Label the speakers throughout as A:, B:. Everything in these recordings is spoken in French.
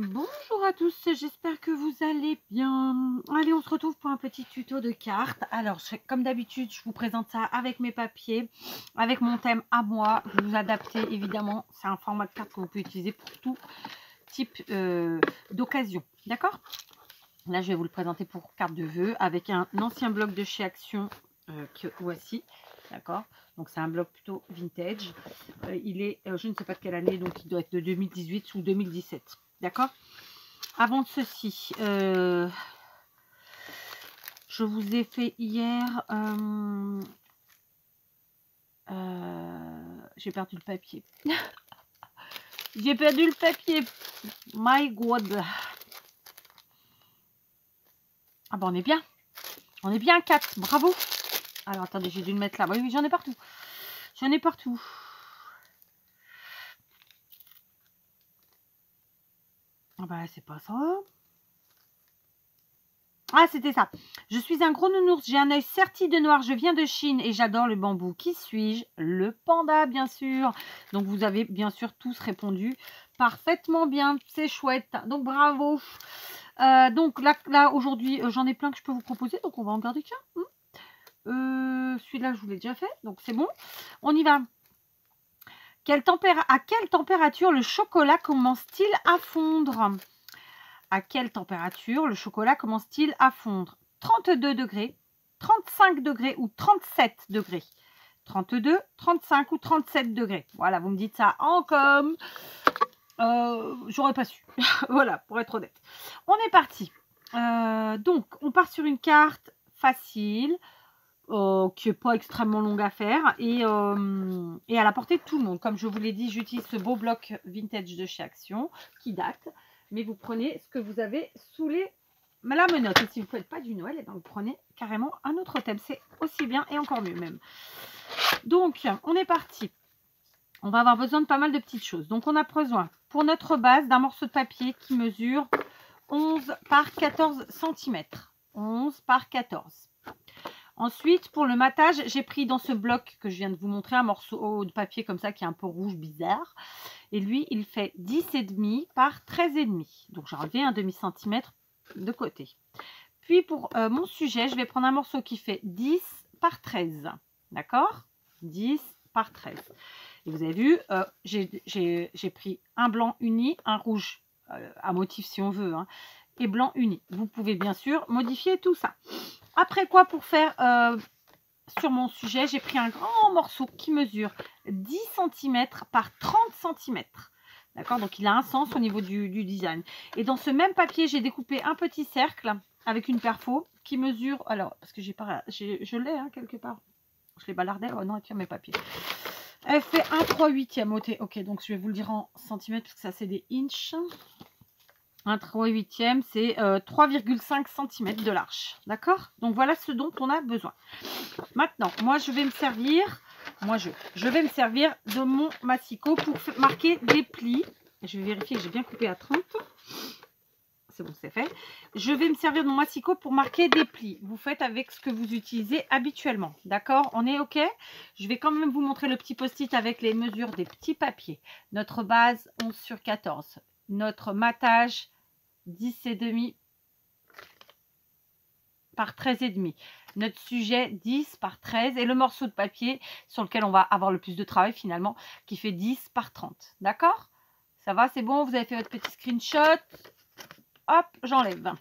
A: Bonjour à tous, j'espère que vous allez bien. Allez, on se retrouve pour un petit tuto de cartes. Alors, comme d'habitude, je vous présente ça avec mes papiers, avec mon thème à moi. Vous adaptez, évidemment, c'est un format de carte qu'on peut utiliser pour tout type d'occasion. D'accord? Là, je vais vous le présenter pour carte de vœux avec un ancien bloc de chez Action que voici. D'accord? Donc, c'est un bloc plutôt vintage. Il est, je ne sais pas de quelle année, donc il doit être de 2018 ou 2017. D'accord? Avant de ceci, je vous ai fait hier, j'ai perdu le papier. J'ai perdu le papier. My God. Ah ben on est bien. On est bien à 4. Bravo. Alors attendez, j'ai dû le mettre là. Oui, oui, j'en ai partout. J'en ai partout. Ah bah c'est pas ça. Ah, c'était ça. Je suis un gros nounours, j'ai un œil serti de noir, je viens de Chine et j'adore le bambou. Qui suis-je? Le panda, bien sûr. Donc, vous avez bien sûr tous répondu parfaitement bien. C'est chouette. Donc, bravo. Donc, là aujourd'hui, j'en ai plein que je peux vous proposer. Donc, on va en garder qu'un. Celui-là, je vous l'ai déjà fait. Donc, c'est bon. On y va. À quelle température le chocolat commence-t-il à fondre? À quelle température le chocolat commence-t-il à fondre? 32 degrés, 35 degrés ou 37 degrés? 32, 35 ou 37 degrés. Voilà, vous me dites ça en com. J'aurais pas su. Voilà, pour être honnête. On est parti. Donc, on part sur une carte facile, qui n'est pas extrêmement longue à faire et à la portée de tout le monde. Comme je vous l'ai dit, j'utilise ce beau bloc vintage de chez Action qui date. Mais vous prenez ce que vous avez sous la menotte. Et si vous ne faites pas du Noël, et ben vous prenez carrément un autre thème. C'est aussi bien et encore mieux même. Donc, on est parti. On va avoir besoin de pas mal de petites choses. Donc, on a besoin pour notre base d'un morceau de papier qui mesure 11 par 14 cm. 11 par 14. Ensuite, pour le matage, j'ai pris dans ce bloc que je viens de vous montrer un morceau de papier comme ça qui est un peu rouge bizarre. Et lui, il fait 10,5 par 13,5. Donc, j'ai enlevé un demi-centimètre de côté. Puis, pour mon sujet, je vais prendre un morceau qui fait 10 par 13. D'accord? 10 par 13. Et vous avez vu, j'ai pris un blanc uni, un rouge à motif si on veut, hein, et blanc uni. Vous pouvez bien sûr modifier tout ça. Après quoi, pour faire sur mon sujet, j'ai pris un grand morceau qui mesure 10 cm par 30 cm. D'accord? Donc, il a un sens au niveau du design. Et dans ce même papier, j'ai découpé un petit cercle avec une perfo qui mesure... Alors, parce que je l'ai hein, quelque part. Je l'ai balardé. Oh non, tiens, mes papiers. Elle fait 1/3/8. Ok, donc je vais vous le dire en centimètres parce que ça, c'est des inches. 1/3/8, c'est 3,5 cm de large. D'accord? Donc, voilà ce dont on a besoin. Maintenant, moi, je vais me servir... je vais me servir de mon massicot pour marquer des plis. Je vais vérifier que j'ai bien coupé à 30. C'est bon, c'est fait. Je vais me servir de mon massicot pour marquer des plis. Vous faites avec ce que vous utilisez habituellement. D'accord? On est OK? Je vais quand même vous montrer le petit post-it avec les mesures des petits papiers. Notre base, 11 sur 14. Notre matage, 10,5 par 13,5. Notre sujet, 10 par 13. Et le morceau de papier sur lequel on va avoir le plus de travail finalement, qui fait 10 par 30. D'accord? Ça va? C'est bon? Vous avez fait votre petit screenshot? Hop, j'enlève.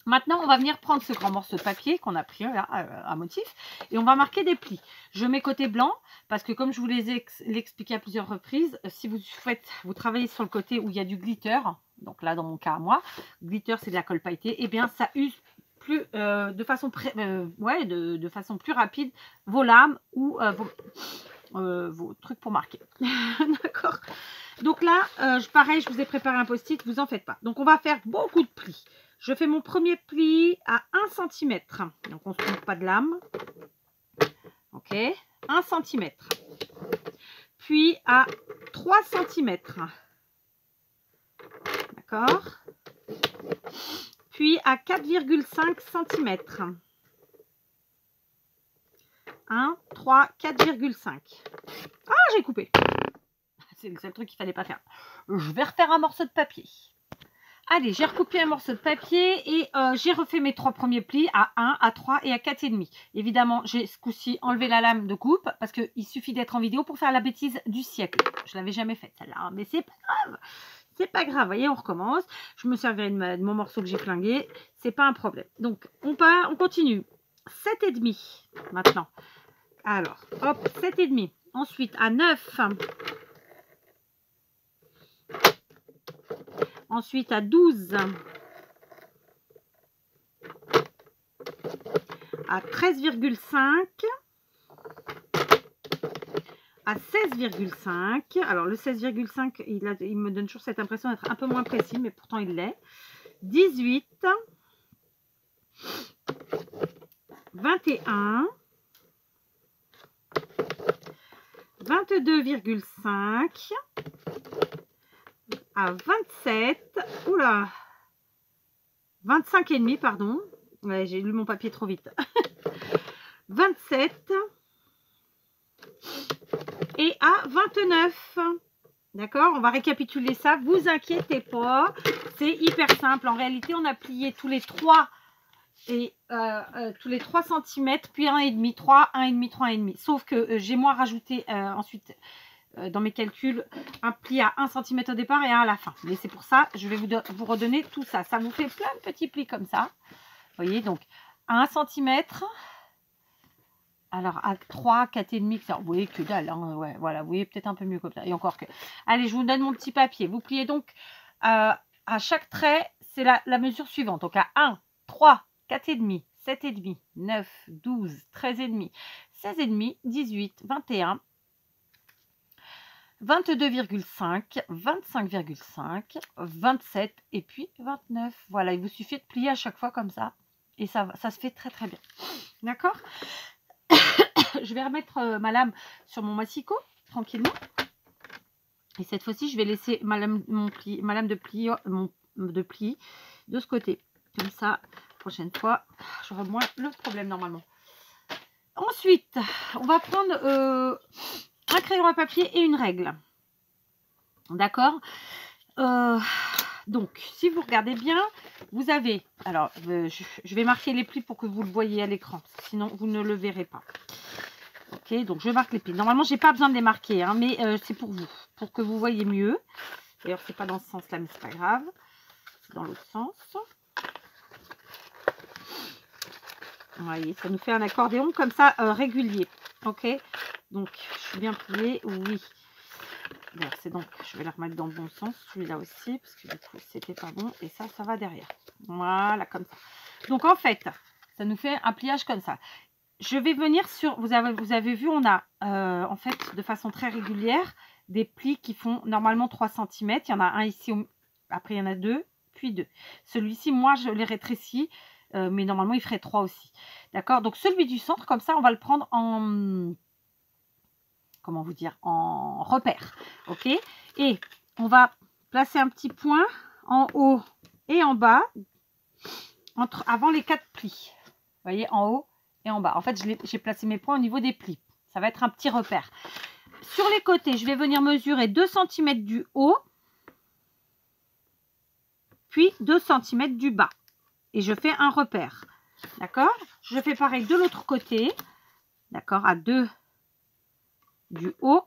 A: Maintenant, on va venir prendre ce grand morceau de papier qu'on a pris là, à motif et on va marquer des plis. Je mets côté blanc parce que comme je vous l'ai expliqué à plusieurs reprises, si vous travaillez sur le côté où il y a du glitter, donc là dans mon cas à moi, glitter c'est de la colle pailletée, et bien ça use plus de façon plus rapide vos lames ou vos trucs pour marquer. D'accord? Donc là, pareil, je vous ai préparé un post-it, vous en faites pas. Donc on va faire beaucoup de plis. Je fais mon premier pli à 1 cm. Donc on ne se trompe pas de lame. Ok, 1 cm. Puis à 3 cm. D'accord? Puis à 4,5 cm. 1, 3, 4,5. Ah, j'ai coupé. C'est le seul truc qu'il ne fallait pas faire. Je vais refaire un morceau de papier. Allez, j'ai recoupé un morceau de papier et j'ai refait mes 3 premiers plis à 1, à 3 et à 4,5. Évidemment, j'ai ce coup-ci enlevé la lame de coupe parce qu'il suffit d'être en vidéo pour faire la bêtise du siècle. Je ne l'avais jamais faite celle-là, hein, mais c'est pas grave. C'est pas grave, voyez, on recommence. Je me servirai de mon morceau que j'ai flingué. C'est pas un problème. Donc, on continue. 7,5 maintenant. Alors, hop, 7,5. Ensuite, à 9. Ensuite, à 12. À 13,5. À 16,5. Alors, le 16,5, il me donne toujours cette impression d'être un peu moins précis, mais pourtant, il l'est. 18. 21. 22,5. À 27. Oula. 25,5, pardon. Ouais, j'ai lu mon papier trop vite. 27. Et à 29. D'accord, on va récapituler ça. Vous inquiétez pas. C'est hyper simple. En réalité, on a plié tous les 3 et tous les 3 cm, puis 1,5, 3, 1,5, 3,5. Sauf que j'ai moi rajouté ensuite dans mes calculs un pli à 1 cm au départ et un à la fin. Mais c'est pour ça, je vais vous redonner tout ça. Ça vous fait plein de petits plis comme ça. Vous voyez, donc à 1 cm. Alors, à 3, 4,5, ça, vous voyez que dalle, hein, ouais, voilà, vous voyez peut-être un peu mieux comme ça, et encore que. Allez, je vous donne mon petit papier. Vous pliez donc à chaque trait, c'est la mesure suivante. Donc, à 1, 3, 4,5, 7,5, 9, 12, 13,5, 16,5, 18, 21, 22,5, 25,5, 27 et puis 29. Voilà, il vous suffit de plier à chaque fois comme ça, et ça se fait très très bien. D'accord ? Je vais remettre ma lame sur mon massicot tranquillement. Et cette fois-ci, je vais laisser ma lame de pli de ce côté. Comme ça, prochaine fois, j'aurai moins le problème normalement. Ensuite, on va prendre un crayon à papier et une règle. D'accord ? Donc, si vous regardez bien, vous avez... Alors, je vais marquer les plis pour que vous le voyez à l'écran. Sinon, vous ne le verrez pas. Ok, donc je marque les plis. Normalement, j'ai pas besoin de les marquer, hein, mais c'est pour vous, pour que vous voyez mieux. D'ailleurs, c'est pas dans ce sens-là, mais c'est pas grave. C'est dans l'autre sens. Vous voyez, ça nous fait un accordéon comme ça, régulier. Ok, donc je suis bien pliée, oui. C'est donc, je vais la remettre dans le bon sens, celui-là aussi, parce que du coup, c'était pas bon. Et ça va derrière. Voilà, comme ça. Donc, en fait, ça nous fait un pliage comme ça. Je vais venir sur, vous avez vu, on a en fait de façon très régulière des plis qui font normalement 3 cm. Il y en a un ici, après il y en a 2, puis 2. Celui-ci, moi je l'ai rétréci, mais normalement il ferait 3 aussi. D'accord? Donc celui du centre, comme ça, on va le prendre en, comment vous dire, en repère. Ok? Et on va placer un petit point en haut et en bas, avant les 4 plis. Vous voyez, en haut et en bas. En fait, j'ai placé mes points au niveau des plis. Ça va être un petit repère. Sur les côtés, je vais venir mesurer 2 cm du haut, puis 2 cm du bas. Et je fais un repère. D'accord? Je fais pareil de l'autre côté. D'accord? À 2 du haut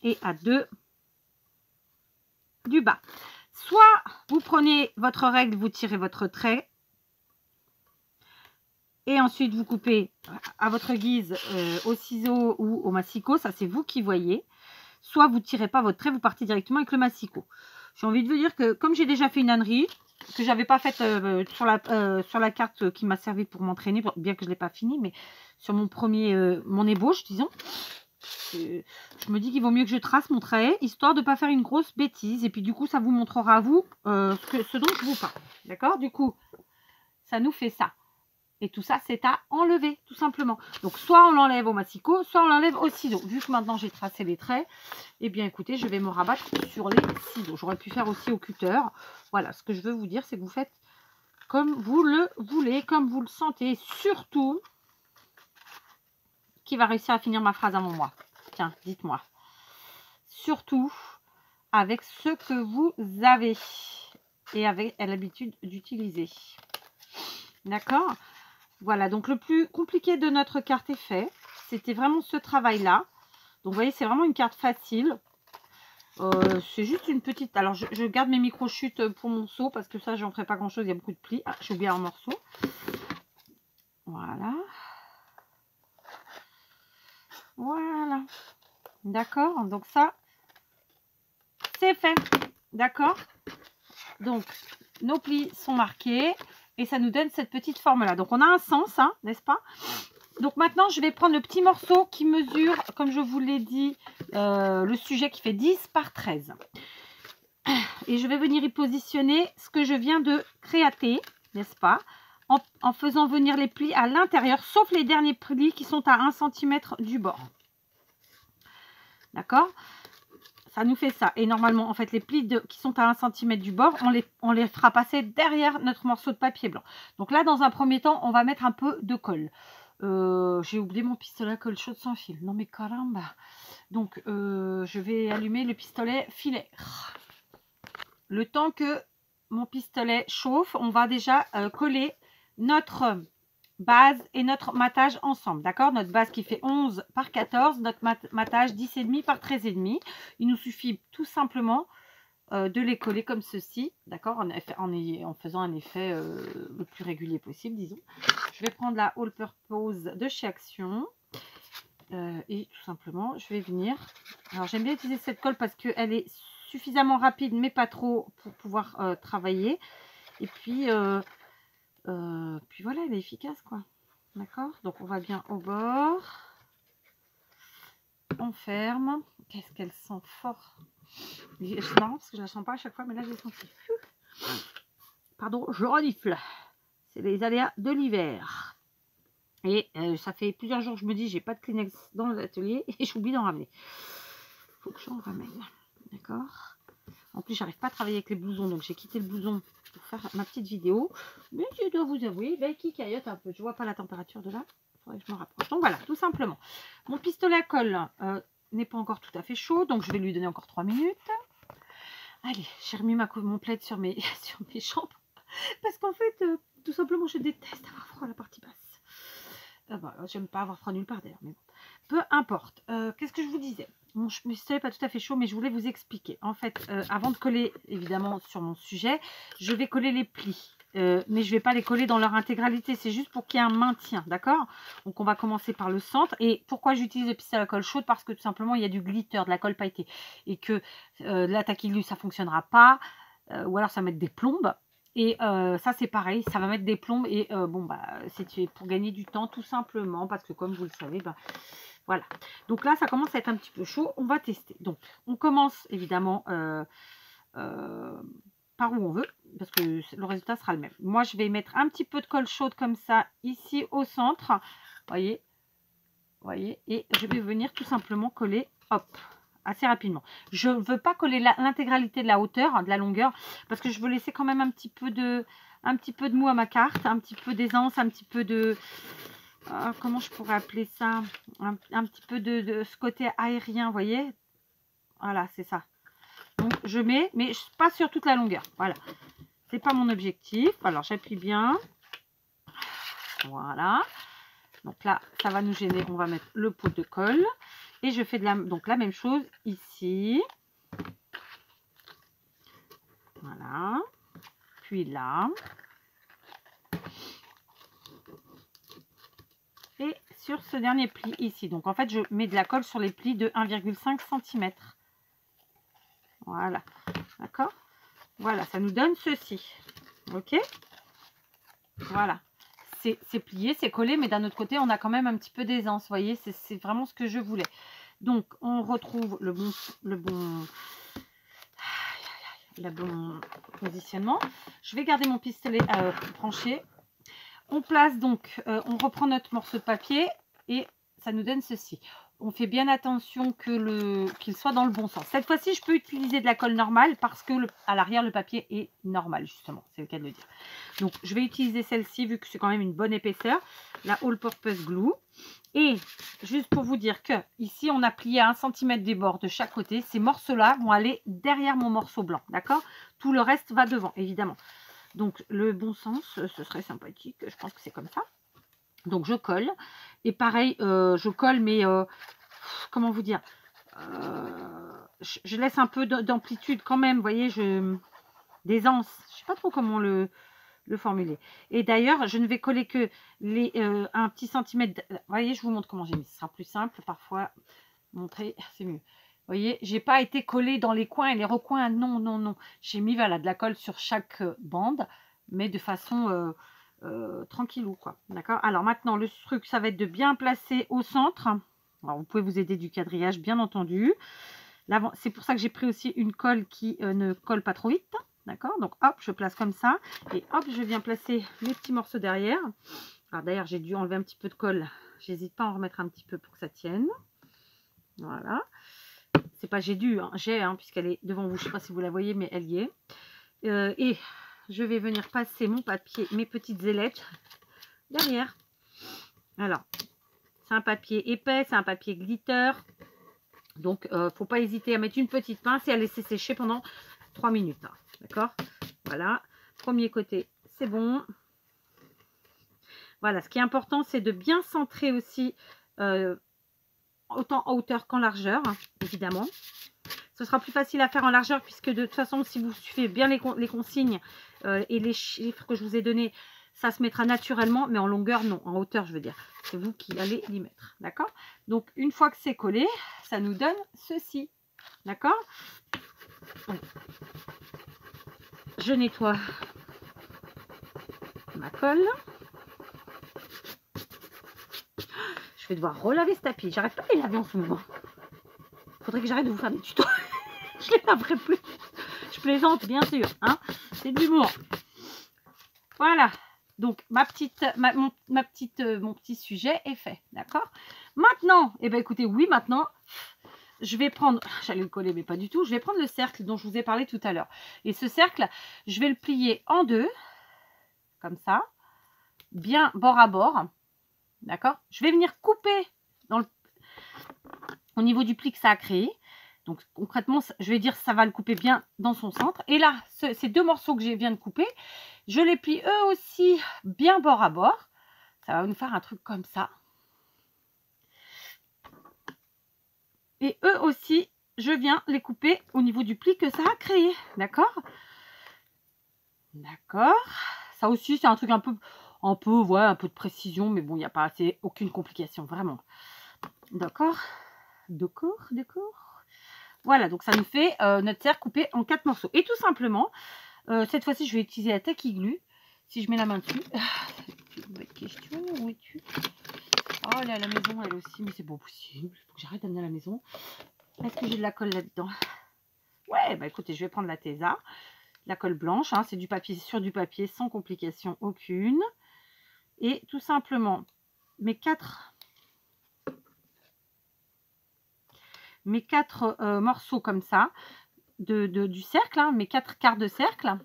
A: et à 2 du bas. Soit vous prenez votre règle, vous tirez votre trait. Et ensuite, vous coupez à votre guise au ciseau ou au massicot. Ça, c'est vous qui voyez. Soit vous ne tirez pas votre trait, vous partez directement avec le massicot. J'ai envie de vous dire que comme j'ai déjà fait une ânerie, que je n'avais pas faite sur la carte qui m'a servi pour m'entraîner, bien que je ne l'ai pas fini, mais sur mon mon ébauche, disons, je me dis qu'il vaut mieux que je trace mon trait, histoire de ne pas faire une grosse bêtise. Et puis du coup, ça vous montrera à vous ce dont je vous parle. D'accord? Du coup, ça nous fait ça. Et tout ça, c'est à enlever, tout simplement. Donc, soit on l'enlève au massicot, soit on l'enlève au ciseau. Vu que maintenant, j'ai tracé les traits, eh bien, écoutez, je vais me rabattre sur les ciseaux. J'aurais pu faire aussi au cutter. Voilà, ce que je veux vous dire, c'est que vous faites comme vous le voulez, comme vous le sentez. Surtout, qui va réussir à finir ma phrase avant moi? Tiens, dites-moi. Surtout, avec ce que vous avez. et avait l'habitude d'utiliser. D'accord? Voilà, donc le plus compliqué de notre carte est fait. C'était vraiment ce travail-là. Donc, vous voyez, c'est vraiment une carte facile. C'est juste une petite... Alors, je garde mes micro-chutes pour mon seau parce que ça, j'en ferai pas grand-chose. Il y a beaucoup de plis. Ah, j'ai oublié un morceau. Voilà. Voilà. D'accord? Donc, ça, c'est fait. D'accord? Donc, nos plis sont marqués et ça nous donne cette petite forme-là. Donc, on a un sens, hein, n'est-ce pas? Donc, maintenant, je vais prendre le petit morceau qui mesure, comme je vous l'ai dit, le sujet qui fait 10 par 13. Et je vais venir y positionner ce que je viens de créater, n'est-ce pas? En faisant venir les plis à l'intérieur, sauf les derniers plis qui sont à 1 cm du bord. D'accord? Ça nous fait ça. Et normalement, en fait, les plis qui sont à 1 cm du bord, on les fera passer derrière notre morceau de papier blanc. Donc là, dans un premier temps, on va mettre un peu de colle. J'ai oublié mon pistolet à colle chaude sans fil. Non mais caramba. Donc, je vais allumer le pistolet filaire. Le temps que mon pistolet chauffe, on va déjà coller notre base et notre matage ensemble, d'accord? Notre base qui fait 11 par 14, notre matage 10,5 par 13,5. Il nous suffit tout simplement de les coller comme ceci, d'accord? En faisant un effet le plus régulier possible, disons. Je vais prendre la All Purpose de chez Action. Et tout simplement, je vais venir... Alors, j'aime bien utiliser cette colle parce qu'elle est suffisamment rapide, mais pas trop pour pouvoir travailler. Et puis... puis voilà, elle est efficace, quoi. D'accord? Donc, on va bien au bord. On ferme. Qu'est-ce qu'elle sent fort. C'est marrant parce que je ne la sens pas à chaque fois, mais là, je l'ai senti. Pardon, je renifle. C'est les aléas de l'hiver. Et ça fait plusieurs jours que je me dis, j'ai pas de Kleenex dans l'atelier et j'oublie d'en ramener. Faut que j'en ramène. D'accord? En plus, j'arrive pas à travailler avec les blousons, donc j'ai quitté le blouson pour faire ma petite vidéo. Mais je dois vous avouer, qui caillote un peu. Je vois pas la température de là. Il faudrait que je me rapproche. Donc voilà, tout simplement. Mon pistolet à colle n'est pas encore tout à fait chaud, donc je vais lui donner encore 3 minutes. Allez, j'ai remis mon plaid sur mes jambes. Parce qu'en fait, tout simplement, je déteste avoir froid à la partie basse. J'aime pas avoir froid nulle part d'ailleurs, mais bon. Peu importe. Qu'est-ce que je vous disais? Mon pistolet n'est pas tout à fait chaud, mais je voulais vous expliquer. En fait, avant de coller, évidemment, sur mon sujet, je vais coller les plis. Mais je ne vais pas les coller dans leur intégralité. C'est juste pour qu'il y ait un maintien, d'accord? Donc, on va commencer par le centre. Et pourquoi j'utilise le pistolet à colle chaude? Parce que tout simplement, il y a du glitter, de la colle pailletée. Et que la taquille, ça ne fonctionnera pas. Ou alors, ça va mettre des plombes. Et ça, c'est pareil, ça va mettre des plombes. Et bon, c'est pour gagner du temps, tout simplement. Parce que comme vous le savez, voilà. Donc là, ça commence à être un petit peu chaud. On va tester. Donc, on commence évidemment par où on veut. Parce que le résultat sera le même. Moi, je vais mettre un petit peu de colle chaude comme ça, ici au centre. Voyez. Voyez. Et je vais venir tout simplement coller, hop, assez rapidement. Je ne veux pas coller l'intégralité de la hauteur, de la longueur, parce que je veux laisser quand même un petit peu de mou à ma carte, un petit peu d'aisance, un petit peu de... comment je pourrais appeler ça, un petit peu de ce côté aérien, vous voyez. Voilà, c'est ça. Donc, je mets, mais pas sur toute la longueur. Voilà. C'est pas mon objectif. Alors, j'appuie bien. Voilà. Donc là, ça va nous gêner. On va mettre le pot de colle. Et je fais donc la même chose ici. Voilà. Puis là. Et sur ce dernier pli ici. Donc en fait, je mets de la colle sur les plis de 1,5 cm. Voilà. D'accord? Voilà, ça nous donne ceci. Ok? Voilà. C'est plié, c'est collé, mais d'un autre côté, on a quand même un petit peu d'aisance. Vous voyez, c'est vraiment ce que je voulais. Donc, on retrouve le bon positionnement. Je vais garder mon pistolet branché. On place donc, on reprend notre morceau de papier et ça nous donne ceci. on fait bien attention qu'il soit dans le bon sens. Cette fois-ci, je peux utiliser de la colle normale parce que à l'arrière, le papier est normal, justement. C'est le cas de le dire. Donc, je vais utiliser celle-ci vu que c'est quand même une bonne épaisseur. La All Purpose Glue. Et juste pour vous dire que ici, on a plié à 1 cm des bords de chaque côté. Ces morceaux-là vont aller derrière mon morceau blanc. D'accord? Tout le reste va devant, évidemment. Donc, le bon sens, ce serait sympathique. Je pense que c'est comme ça. Donc, je colle. Et pareil, je colle, mais comment vous dire, je laisse un peu d'amplitude quand même. Vous voyez, d'aisance. Je ne sais pas trop comment le formuler. Et d'ailleurs, je ne vais coller que un petit centimètre. Vous voyez, je vous montre comment j'ai mis. Ce sera plus simple. Parfois, montrer, c'est mieux. Vous voyez, j'ai pas été collée dans les coins et les recoins. Non, non, non. J'ai mis voilà, de la colle sur chaque bande, mais de façon tranquillou, quoi. D'accord. Alors maintenant, le truc, ça va être de bien placer au centre. Alors, vous pouvez vous aider du quadrillage, bien entendu. C'est pour ça que j'ai pris aussi une colle qui ne colle pas trop vite. D'accord. Donc, hop, je place comme ça. Et hop, je viens placer les petits morceaux derrière. Alors, d'ailleurs, j'ai dû enlever un petit peu de colle. J'hésite pas à en remettre un petit peu pour que ça tienne. Voilà. C'est pas j'ai dû, hein, j'ai, hein, puisqu'elle est devant vous. Je sais pas si vous la voyez, mais elle y est. Et je vais venir passer mon papier, mes petites ailettes derrière. Alors, c'est un papier épais, c'est un papier glitter. Donc, faut pas hésiter à mettre une petite pince et à laisser sécher pendant 3 minutes. Hein, d'accord? Voilà. Premier côté, c'est bon. Voilà. Ce qui est important, c'est de bien centrer aussi autant en hauteur qu'en largeur, hein, évidemment. Ce sera plus facile à faire en largeur puisque de toute façon, si vous suivez bien les consignes et les chiffres que je vous ai donnés, ça se mettra naturellement, mais en longueur, non. En hauteur, je veux dire. C'est vous qui allez l'y mettre. D'accord? Donc, une fois que c'est collé, ça nous donne ceci. D'accord? Je nettoie ma colle. Je vais devoir relaver ce tapis. J'arrête pas de les laver en ce moment. Faudrait que j'arrête de vous faire des tutos. Je les laverai plus. Je plaisante, bien sûr. Hein, c'est de l'humour. Voilà. Donc, mon petit sujet est fait. D'accord? Maintenant, eh bien, écoutez, oui, maintenant, je vais prendre, j'allais le coller, mais pas du tout. Je vais prendre le cercle dont je vous ai parlé tout à l'heure. Et ce cercle, je vais le plier en deux, comme ça, bien bord à bord. D'accord? Je vais venir couper au niveau du pli que ça a créé. Donc, concrètement, je vais dire ça va le couper bien dans son centre. Et là, ces deux morceaux que je viens de couper, je les plie eux aussi bien bord à bord. Ça va nous faire un truc comme ça. Et eux aussi, je viens les couper au niveau du pli que ça a créé. D'accord? D'accord. Ça aussi, c'est un truc un peu de précision. Mais bon, il n'y a pas aucune complication, vraiment. D'accord? D'accord. Voilà, donc ça nous fait notre cercle coupé en 4 morceaux. Et tout simplement, cette fois-ci, je vais utiliser la Tacky Glue. Si je mets la main dessus. Bonne question, où es-tu? Oh là, la maison, elle aussi, mais c'est pas possible. Il faut que j'arrête d'amener à la maison. Est-ce que j'ai de la colle là-dedans? Ouais, bah écoutez, je vais prendre la Tesa. La colle blanche, hein, c'est du papier sur du papier sans complication aucune. Et tout simplement, mes quatre morceaux comme ça, du cercle, hein, mes 4 quarts de cercle,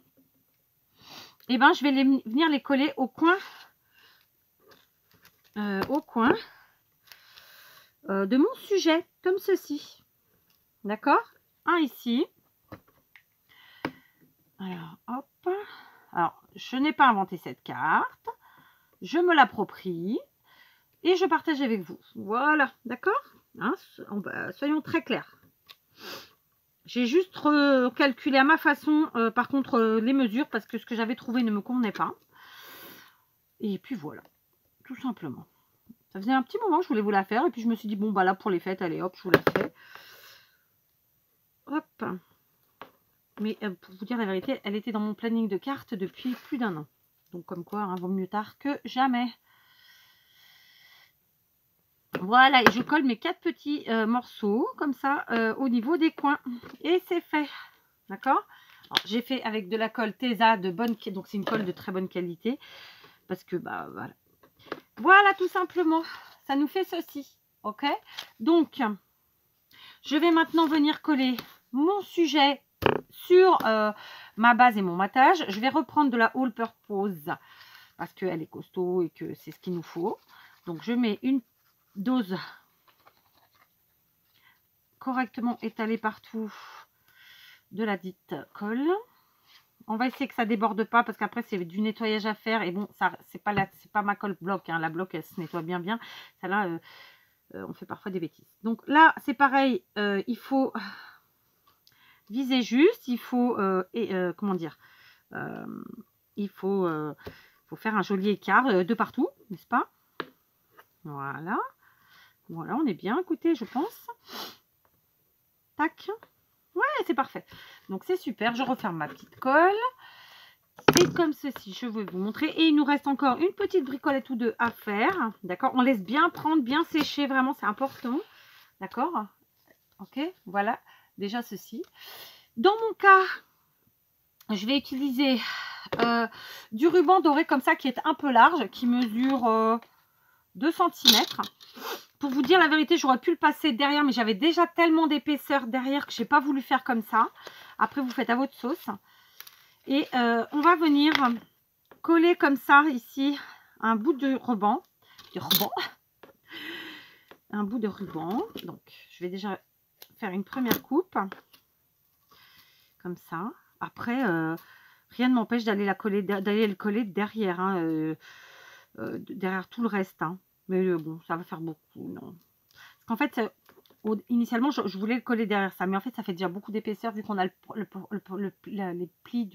A: et ben je vais venir les coller au coin, de mon sujet, comme ceci. D'accord? Un ici. Alors, hop. Alors, je n'ai pas inventé cette carte. Je me l'approprie et je partage avec vous. Voilà, d'accord? Hein, soyons très clairs. J'ai juste calculé à ma façon, par contre, les mesures, parce que ce que j'avais trouvé ne me convenait pas. Et puis voilà, tout simplement. Ça faisait un petit moment que je voulais vous la faire, et puis je me suis dit, bon, bah là, pour les fêtes, allez, hop, je vous la fais. Hop. Mais pour vous dire la vérité, elle était dans mon planning de cartes depuis plus d'1 an. Donc, comme quoi, hein, vaut mieux tard que jamais. Voilà, et je colle mes 4 petits morceaux, comme ça, au niveau des coins. Et c'est fait. D'accord? J'ai fait avec de la colle Tesa de bonne qualité, donc c'est une colle de très bonne qualité. Parce que, bah, voilà. Voilà, tout simplement. Ça nous fait ceci. Ok, donc je vais maintenant venir coller mon sujet sur ma base et mon matage. Je vais reprendre de la All Purpose parce qu'elle est costaud et que c'est ce qu'il nous faut. Donc je mets une dose correctement étalée partout de la dite colle. On va essayer que ça déborde pas parce qu'après c'est du nettoyage à faire et bon, ça c'est pas ma colle bloc, hein. La bloc elle se nettoie bien. Celle-là, on fait parfois des bêtises. Donc là c'est pareil, il faut viser juste, il faut comment dire, il faut faire un joli écart de partout, n'est-ce pas? Voilà, voilà, on est bien. Écoutez, je pense. Tac. Ouais, c'est parfait. Donc c'est super. Je referme ma petite colle. Et comme ceci, je vais vous montrer. Et il nous reste encore une petite bricolette ou deux à faire. D'accord? On laisse bien prendre, bien sécher. Vraiment, c'est important. D'accord? Ok, voilà. Déjà ceci. Dans mon cas, je vais utiliser du ruban doré comme ça qui est un peu large, qui mesure 2 cm. Pour vous dire la vérité, j'aurais pu le passer derrière, mais j'avais déjà tellement d'épaisseur derrière que je n'ai pas voulu faire comme ça. Après, vous faites à votre sauce. Et on va venir coller comme ça, ici, un bout de ruban. Un bout de ruban. Donc, je vais déjà faire une première coupe. Comme ça. Après, rien ne m'empêche d'aller le coller derrière. Hein, derrière tout le reste. Hein. Mais bon, ça va faire beaucoup, non. Parce qu'en fait, initialement, je voulais le coller derrière ça. Mais en fait, ça fait déjà beaucoup d'épaisseur vu qu'on a les plis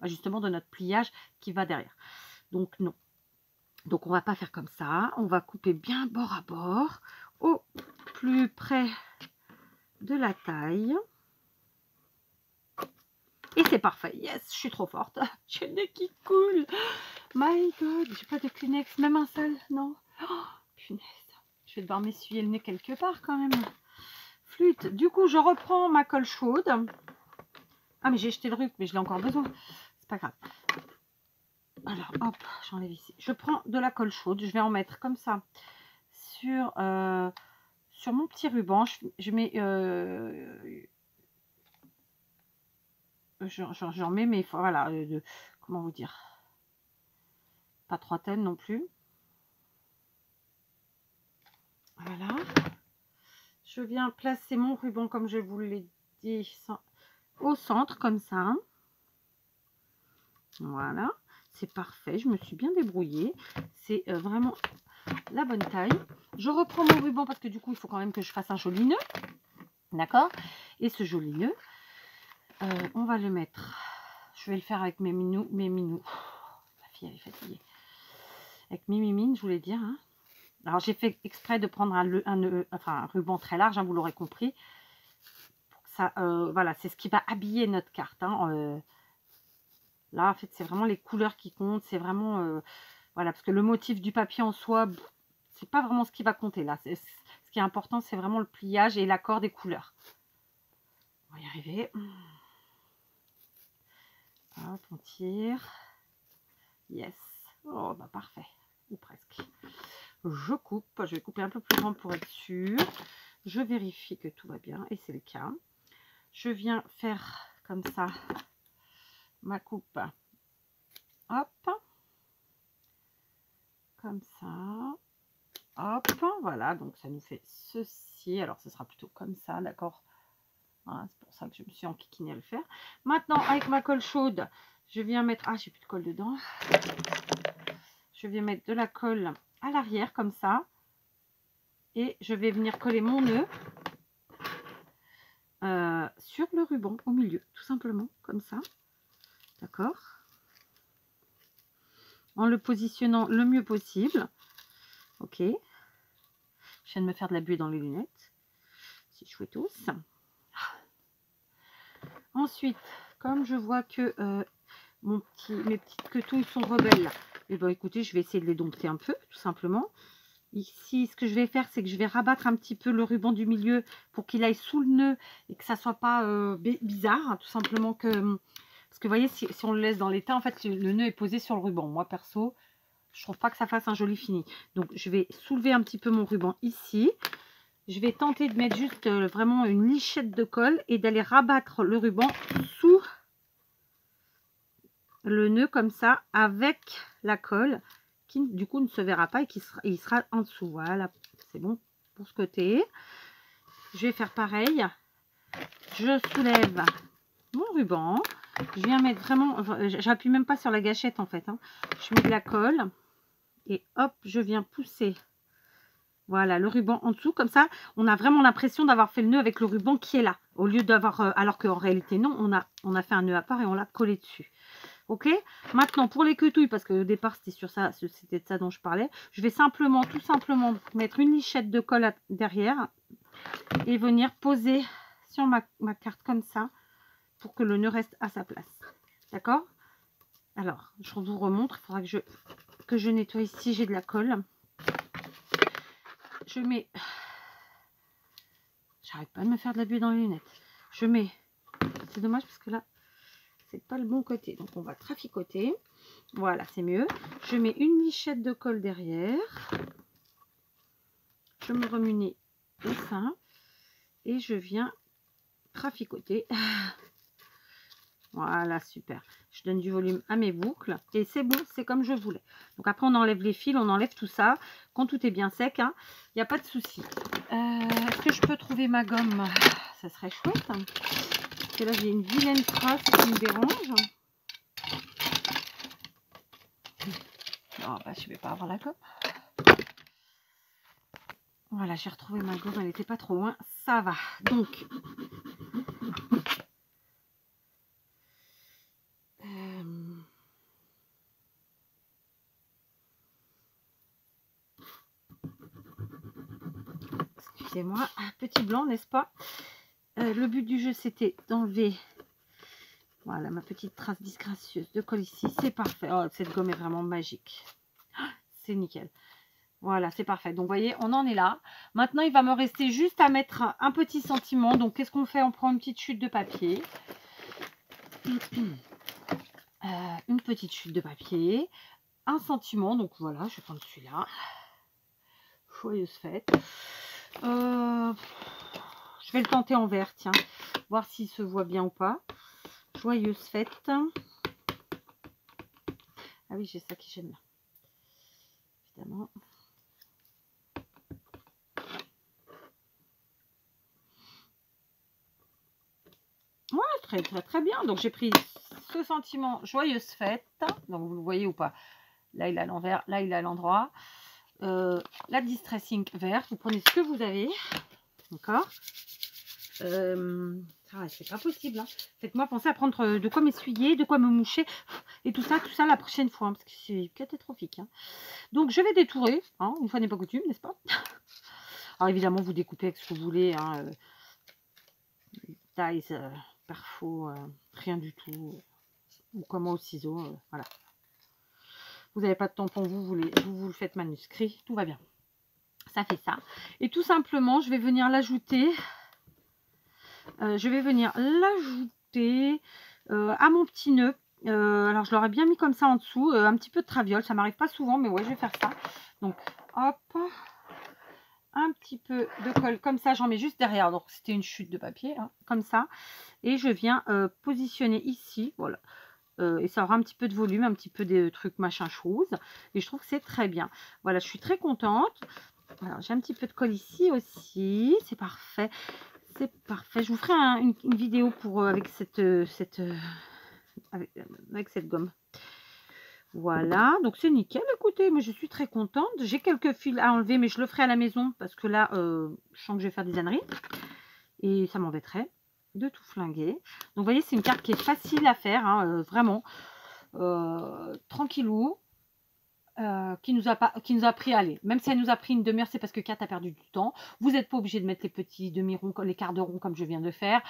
A: justement de notre pliage qui va derrière. Donc, non. Donc, on va pas faire comme ça. On va couper bien bord à bord, au plus près de la taille. Et c'est parfait. Yes, je suis trop forte. J'ai le nez qui coule. My God, j'ai pas de Kleenex, même un seul, non. Oh, punaise. Je vais devoir m'essuyer le nez quelque part quand même. Flûte. Du coup, je reprends ma colle chaude. Ah, mais j'ai jeté le ruc, mais je l'ai encore besoin. C'est pas grave. Alors, hop, j'enlève ici. Je prends de la colle chaude. Je vais en mettre comme ça sur mon petit ruban. Je mets... j'en mets, mais voilà, comment vous dire, pas 3 tonnes non plus. Voilà. Je viens placer mon ruban, comme je vous l'ai dit, au centre, comme ça. Voilà, c'est parfait. Je me suis bien débrouillée. C'est vraiment la bonne taille. Je reprends mon ruban parce que du coup, il faut quand même que je fasse un joli nœud. D'accord? Et ce joli nœud, on va le mettre. Je vais le faire avec mes minous. La fille, elle est fatiguée. Avec mes mimines, je voulais dire. Hein. Alors, j'ai fait exprès de prendre un ruban très large, hein, vous l'aurez compris. Pour que ça, voilà, c'est ce qui va habiller notre carte. Hein, là, en fait, c'est vraiment les couleurs qui comptent. C'est vraiment... voilà, parce que le motif du papier en soi, c'est pas vraiment ce qui va compter. Là, ce qui est important, c'est vraiment le pliage et l'accord des couleurs. On va y arriver. Hop, on tire. Yes. Oh, bah parfait. Ou presque. Je coupe. Je vais couper un peu plus grand pour être sûr. Je vérifie que tout va bien. Et c'est le cas. Je viens faire comme ça ma coupe. Hop. Comme ça. Hop. Voilà. Donc, ça nous fait ceci. Alors, ce sera plutôt comme ça. D'accord. Voilà, c'est pour ça que je me suis enquiquinée à le faire. Maintenant, avec ma colle chaude, je viens mettre... Ah, j'ai plus de colle dedans. Je vais mettre de la colle à l'arrière, comme ça. Et je vais venir coller mon nœud sur le ruban au milieu, tout simplement, comme ça. D'accord? En le positionnant le mieux possible. Ok. Je viens de me faire de la buée dans les lunettes. Si je fouette tous. Ensuite, comme je vois que mes petites quetouilles sont rebelles, et ben écoutez, je vais essayer de les dompter un peu, tout simplement. Ici, ce que je vais faire, c'est que je vais rabattre un petit peu le ruban du milieu pour qu'il aille sous le nœud et que ça soit pas bizarre, hein, tout simplement que... Parce que vous voyez, si on le laisse dans l'état, en fait, le nœud est posé sur le ruban. Moi, perso, Je trouve pas que ça fasse un joli fini. Donc, je vais soulever un petit peu mon ruban ici. Je vais tenter de mettre juste vraiment une lichette de colle et d'aller rabattre le ruban sous le nœud comme ça avec la colle qui du coup ne se verra pas et qui sera, il sera en dessous. Voilà, c'est bon pour ce côté. Je vais faire pareil. Je soulève mon ruban. Je viens mettre vraiment, j'appuie même pas sur la gâchette en fait. Hein. Je mets de la colle et hop, je viens pousser. Voilà, le ruban en dessous, comme ça, on a vraiment l'impression d'avoir fait le nœud avec le ruban qui est là. Au lieu d'avoir, alors qu'en réalité, non, on a fait un nœud à part et on l'a collé dessus. Ok? Maintenant, pour les quetouilles, parce qu'au départ, c'était sur ça, c'était de ça dont je parlais, je vais simplement, tout simplement, mettre une lichette de colle derrière et venir poser sur ma carte comme ça pour que le nœud reste à sa place. D'accord? Alors, je vous remontre, il faudra que je nettoie ici, j'ai de la colle. Je mets, j'arrête pas de me faire de la buée dans les lunettes. Je mets, c'est dommage parce que là, c'est pas le bon côté. Donc, on va traficoter. Voilà, c'est mieux. Je mets une lichette de colle derrière. Je me remue au sein et je viens traficoter. Voilà, super. Je donne du volume à mes boucles et c'est bon, c'est comme je voulais. Donc après, on enlève les fils, on enlève tout ça. Quand tout est bien sec, il n'y a pas de souci. Est-ce que je peux trouver ma gomme? Ça serait chouette. Parce que là, j'ai une vilaine trace qui me dérange. Oh, bah, je ne vais pas avoir la gomme. Voilà, j'ai retrouvé ma gomme, elle n'était pas trop loin. Ça va. Donc, excusez-moi, petit blanc, n'est-ce pas? Le but du jeu, c'était d'enlever, voilà, ma petite trace disgracieuse de colle ici. C'est parfait. Oh, cette gomme est vraiment magique. C'est nickel. Voilà, c'est parfait. Donc, vous voyez, on en est là. Maintenant, il va me rester juste à mettre un petit sentiment. Donc, qu'est-ce qu'on fait? On prend une petite chute de papier. Une petite chute de papier. Un sentiment. Donc, voilà, je vais prendre celui-là. Joyeuse fête. Je vais le tenter en vert, tiens. Voir s'il se voit bien ou pas. Joyeuse fête. Ah oui, j'ai ça qui j'aime bien. Évidemment. Ouais, très très très bien. Donc j'ai pris ce sentiment joyeuse fête. Donc vous le voyez ou pas? Là il est à l'envers, là il est à l'endroit. La distressing verte. Vous prenez ce que vous avez. D'accord. C'est pas possible. Hein. Faites-moi penser à prendre de quoi m'essuyer, de quoi me moucher. Et tout ça la prochaine fois. Hein, parce que c'est catastrophique. Hein. Donc je vais détourer. Hein, une fois n'est pas coutume, n'est-ce pas? Alors évidemment vous découpez avec ce que vous voulez. Hein, taille, perfo, rien du tout. Ou comme moi au ciseau. Voilà. Vous n'avez pas de tampon, vous le faites manuscrit. Tout va bien. Ça fait ça. Et tout simplement, je vais venir l'ajouter. À mon petit nœud. Alors, je l'aurais bien mis comme ça en dessous. Un petit peu de traviole. Ça m'arrive pas souvent, mais ouais, je vais faire ça. Donc, hop. Un petit peu de colle comme ça. J'en mets juste derrière. Donc, c'était une chute de papier. Hein, comme ça. Et je viens positionner ici. Voilà. Et ça aura un petit peu de volume, un petit peu de trucs machin chose. Et je trouve que c'est très bien. Voilà, je suis très contente. Alors, j'ai un petit peu de colle ici aussi. C'est parfait. C'est parfait. Je vous ferai une vidéo pour avec cette gomme. Voilà, donc c'est nickel. Écoutez, moi je suis très contente. J'ai quelques fils à enlever, mais je le ferai à la maison parce que là, je sens que je vais faire des âneries. Et ça m'embêterait de tout flinguer. Donc vous voyez, c'est une carte qui est facile à faire, hein, vraiment. Tranquillou. Qui nous a pris, allez, même si elle nous a pris une demi-heure, c'est parce que Kat a perdu du temps. Vous n'êtes pas obligé de mettre les petits demi-ronds, les quarts de rond comme je viens de faire.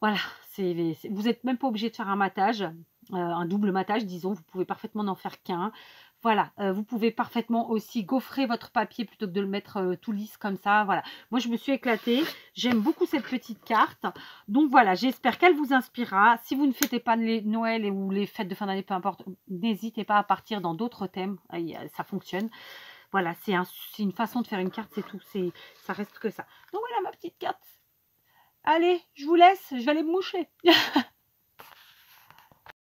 A: Voilà, vous n'êtes même pas obligé de faire un matage, un double matage, disons. Vous pouvez parfaitement n'en faire qu'un. Voilà, vous pouvez parfaitement aussi gaufrer votre papier plutôt que de le mettre, tout lisse comme ça, voilà. Moi, je me suis éclatée, j'aime beaucoup cette petite carte. Donc voilà, j'espère qu'elle vous inspirera. Si vous ne fêtez pas les Noël ou les fêtes de fin d'année, peu importe, n'hésitez pas à partir dans d'autres thèmes, ça fonctionne. Voilà, c'est une façon de faire une carte, c'est tout, ça reste que ça. Donc voilà ma petite carte. Allez, je vous laisse, je vais aller me moucher.